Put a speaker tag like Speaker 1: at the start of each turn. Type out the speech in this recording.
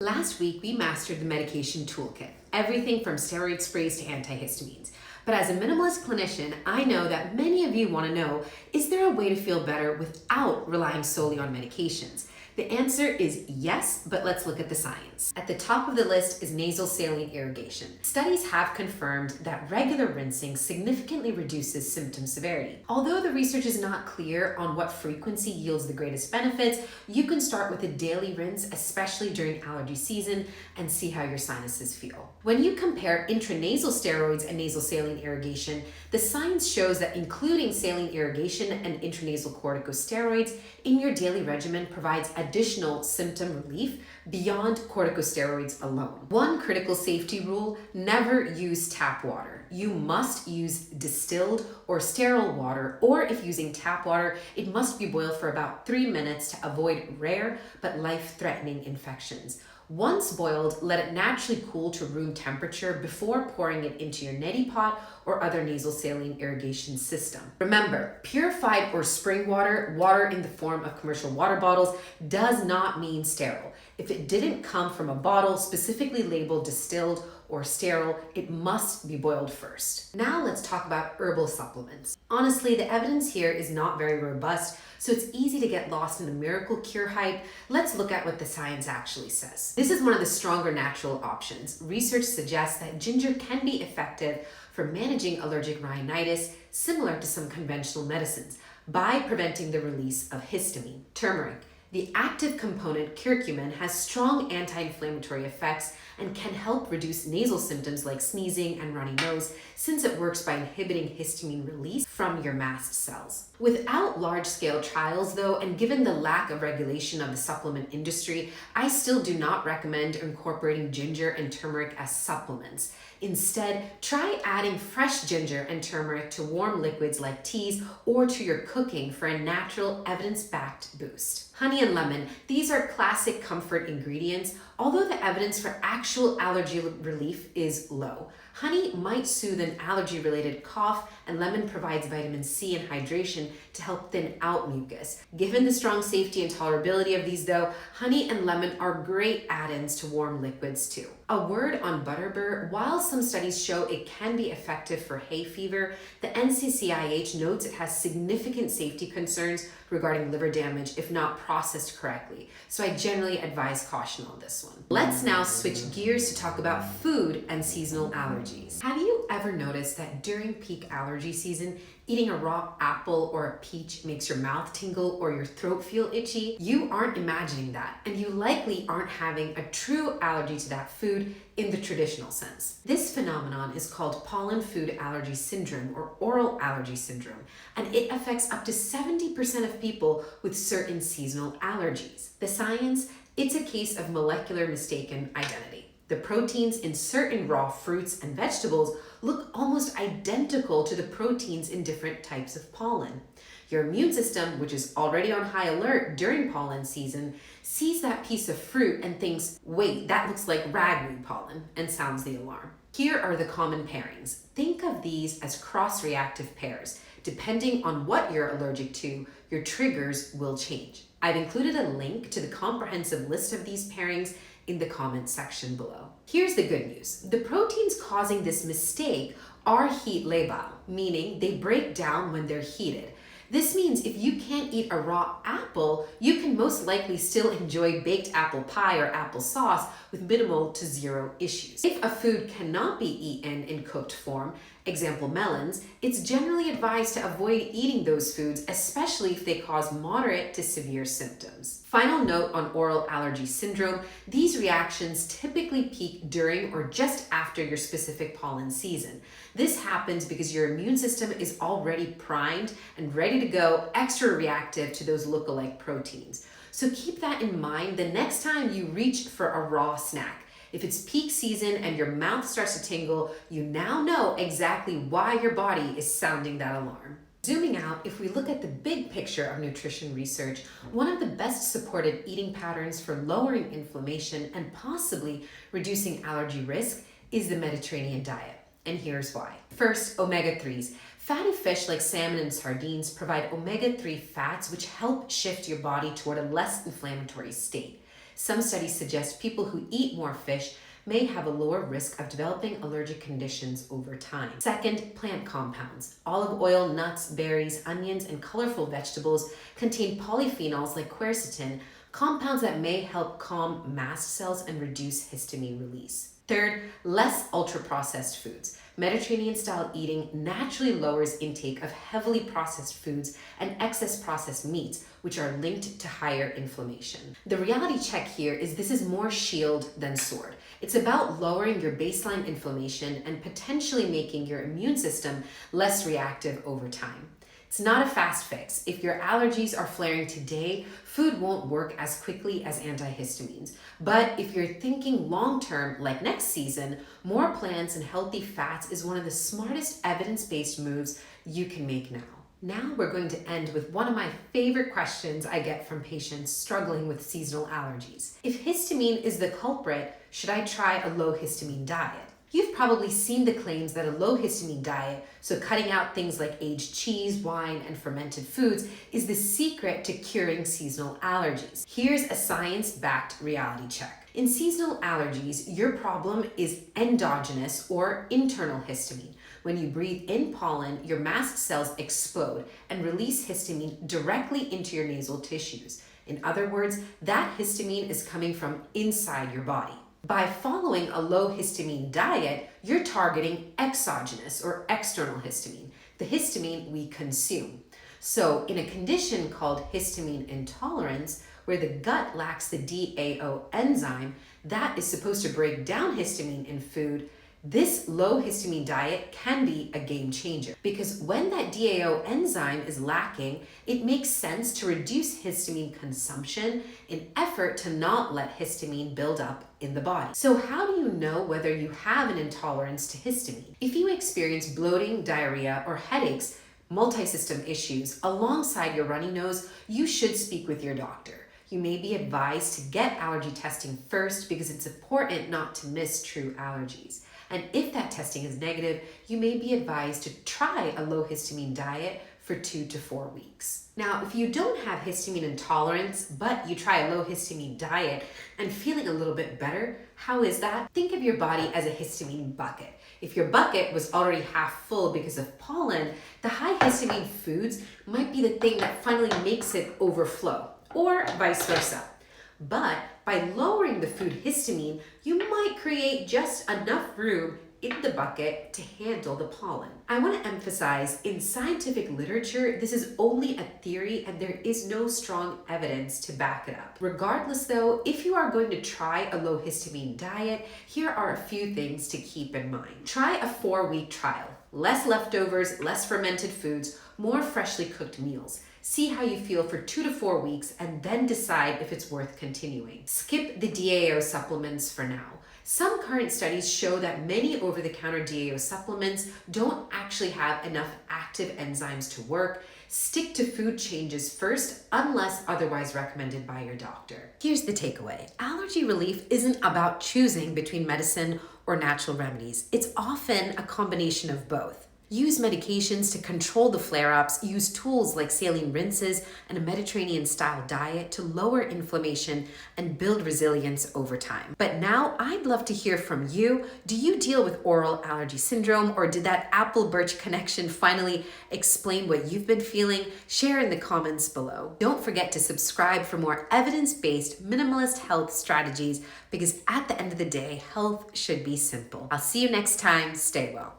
Speaker 1: Last week, we mastered the medication toolkit, everything from steroid sprays to antihistamines. But as a minimalist clinician, I know that many of you want to know, is there a way to feel better without relying solely on medications? The answer is yes, but let's look at the science. At the top of the list is nasal saline irrigation. Studies have confirmed that regular rinsing significantly reduces symptom severity. Although the research is not clear on what frequency yields the greatest benefits, you can start with a daily rinse, especially during allergy season, and see how your sinuses feel. When you compare intranasal steroids and nasal saline irrigation, the science shows that including saline irrigation and intranasal corticosteroids in your daily regimen provides additional symptom relief beyond corticosteroids alone. One critical safety rule: never use tap water. You must use distilled or sterile water, or if using tap water, it must be boiled for about 3 minutes to avoid rare but life-threatening infections. Once boiled, let it naturally cool to room temperature before pouring it into your neti pot or other nasal saline irrigation system. Remember, purified or spring water, water in the form of commercial water bottles, does not mean sterile. If it didn't come from a bottle specifically labeled distilled or sterile, it must be boiled first. Now let's talk about herbal supplements. Honestly, the evidence here is not very robust, so it's easy to get lost in the miracle cure hype. Let's look at what the science actually says. This is one of the stronger natural options. Research suggests that ginger can be effective for managing allergic rhinitis, similar to some conventional medicines, by preventing the release of histamine. Turmeric, the active component curcumin, has strong anti-inflammatory effects and can help reduce nasal symptoms like sneezing and runny nose, since it works by inhibiting histamine release from your mast cells. Without large-scale trials though, and given the lack of regulation of the supplement industry, I still do not recommend incorporating ginger and turmeric as supplements. Instead, try adding fresh ginger and turmeric to warm liquids like teas or to your cooking for a natural, evidence-backed boost. Honey and lemon, these are classic comfort ingredients, although the evidence for actual allergy relief is low. Honey might soothe an allergy-related cough, and lemon provides vitamin C and hydration to help thin out mucus. Given the strong safety and tolerability of these though, honey and lemon are great add-ins to warm liquids too. A word on butterbur: while some studies show it can be effective for hay fever, the NCCIH notes it has significant safety concerns regarding liver damage if not processed correctly, so I generally advise caution on this one. Let's now switch gears to talk about food and seasonal allergies. Have you ever noticed that during peak allergy season, eating a raw apple or a peach makes your mouth tingle or your throat feel itchy? You aren't imagining that, and you likely aren't having a true allergy to that food in the traditional sense. This phenomenon is called pollen food allergy syndrome or oral allergy syndrome, and it affects up to 70% of people with certain seasonal allergies. The science: it's a case of molecular mistaken identity. The proteins in certain raw fruits and vegetables look almost identical to the proteins in different types of pollen. Your immune system, which is already on high alert during pollen season, sees that piece of fruit and thinks, wait, that looks like ragweed pollen, and sounds the alarm. Here are the common pairings. Think of these as cross-reactive pairs. Depending on what you're allergic to, your triggers will change. I've included a link to the comprehensive list of these pairings in the comments section below. Here's the good news. The proteins causing this mistake are heat labile, meaning they break down when they're heated. This means if you can't eat a raw apple, you can most likely still enjoy baked apple pie or applesauce with minimal to zero issues. If a food cannot be eaten in cooked form, example melons, it's generally advised to avoid eating those foods, especially if they cause moderate to severe symptoms. Final note on oral allergy syndrome: these reactions typically peak during or just after your specific pollen season. This happens because your immune system is already primed and ready to go, extra reactive to those lookalike proteins. So keep that in mind the next time you reach for a raw snack. If it's peak season and your mouth starts to tingle, you now know exactly why your body is sounding that alarm. Zooming out, if we look at the big picture of nutrition research, one of the best supported eating patterns for lowering inflammation and possibly reducing allergy risk is the Mediterranean diet. And here's why. First, omega-3s. Fatty fish like salmon and sardines provide omega-3 fats which help shift your body toward a less inflammatory state. Some studies suggest people who eat more fish may have a lower risk of developing allergic conditions over time. Second, plant compounds. Olive oil, nuts, berries, onions, and colorful vegetables contain polyphenols like quercetin, compounds that may help calm mast cells and reduce histamine release. Third, less ultra-processed foods. Mediterranean-style eating naturally lowers intake of heavily processed foods and excess processed meats, which are linked to higher inflammation. The reality check here is this is more shield than sword. It's about lowering your baseline inflammation and potentially making your immune system less reactive over time. It's not a fast fix. If your allergies are flaring today, food won't work as quickly as antihistamines. But if you're thinking long-term, like next season, more plants and healthy fats is one of the smartest evidence-based moves you can make now. Now we're going to end with one of my favorite questions I get from patients struggling with seasonal allergies. If histamine is the culprit, should I try a low-histamine diet? You've probably seen the claims that a low-histamine diet, so cutting out things like aged cheese, wine, and fermented foods, is the secret to curing seasonal allergies. Here's a science-backed reality check. In seasonal allergies, your problem is endogenous or internal histamine. When you breathe in pollen, your mast cells explode and release histamine directly into your nasal tissues. In other words, that histamine is coming from inside your body. By following a low histamine diet, you're targeting exogenous or external histamine, the histamine we consume. So in a condition called histamine intolerance, where the gut lacks the DAO enzyme that is supposed to break down histamine in food, this low histamine diet can be a game changer, because when that DAO enzyme is lacking, it makes sense to reduce histamine consumption in effort to not let histamine build up in the body. So how do you know whether you have an intolerance to histamine? If you experience bloating, diarrhea, or headaches, multi-system issues alongside your runny nose, you should speak with your doctor. You may be advised to get allergy testing first because it's important not to miss true allergies. And if that testing is negative, you may be advised to try a low histamine diet for 2 to 4 weeks. Now, if you don't have histamine intolerance, but you try a low histamine diet and feeling a little bit better, how is that? Think of your body as a histamine bucket. If your bucket was already half full because of pollen, the high histamine foods might be the thing that finally makes it overflow, or vice versa. But by lowering the food histamine, you might create just enough room in the bucket to handle the pollen. I want to emphasize, in scientific literature, this is only a theory and there is no strong evidence to back it up. Regardless though, if you are going to try a low histamine diet, here are a few things to keep in mind. Try a 4-week trial. Less leftovers, less fermented foods, more freshly cooked meals. See how you feel for 2 to 4 weeks and then decide if it's worth continuing. Skip the DAO supplements for now. Some current studies show that many over-the-counter DAO supplements don't actually have enough active enzymes to work. Stick to food changes first unless otherwise recommended by your doctor. Here's the takeaway. Allergy relief isn't about choosing between medicine or natural remedies. It's often a combination of both. Use medications to control the flare-ups, use tools like saline rinses and a Mediterranean-style diet to lower inflammation and build resilience over time. But now I'd love to hear from you. Do you deal with oral allergy syndrome, or did that apple-birch connection finally explain what you've been feeling? Share in the comments below. Don't forget to subscribe for more evidence-based minimalist health strategies, because at the end of the day, health should be simple. I'll see you next time. Stay well.